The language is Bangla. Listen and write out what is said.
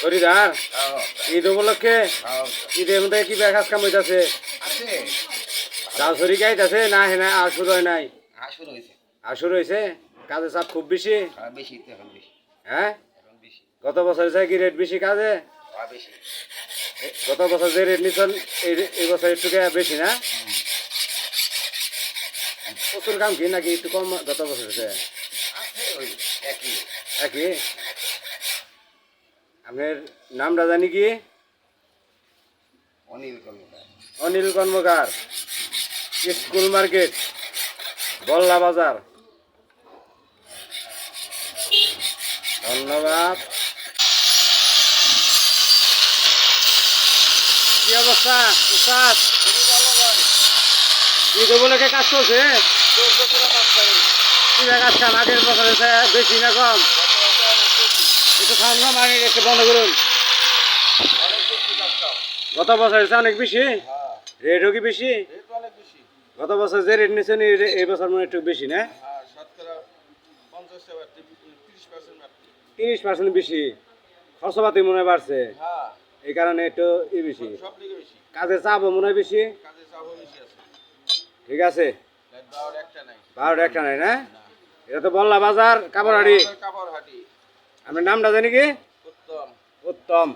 খরিদার ঈদ উপলক্ষে ঈদের মধ্যে কি কাজ কাম হইতাছে? চাল সরি গাইতাছে না না আর শুরু হয় নাই? আর শুরু হয়েছে? কাজের চাপ খুব বেশি? হ্যাঁ, গত বছর কি রেট বেশি কাজে? গত বছর যে রেট নিচ্ছেন এই বছর একটু বেশি না? প্রচুর কাম কি নাকি একটু কম গত বছর? একই। আপনার নামটা জানি কি? অনিল কর্মকার, স্কুল মার্কেট, বল্লা বাজার। ধন্যবাদ। কি অবস্থা উস্তাদ? ঈদ উপলক্ষে কাজ চলছে? কি কাজ কাম আগের বছরে বেশি না কম? একটু খাওয়ান কম, আগে একটু বন্ধ করুন। গত বছরের চেয়ে অনেক বেশি? রেটও কি বেশি? গত বছর যে রেট নিচ্ছেন এই বছর মনে একটু বেশি না? 30% বেশি। খরচপাতি মনে হয় বাড়ছে, এই কারণে একটু বেশি। কাজের চাপও মনে হয় বেশি। ঠিক আছে, 12টা একটা নাই না? এটা তো বল্লা বাজার কাপড়হাটি। আপনার নামটা জানি কি? উত্তম।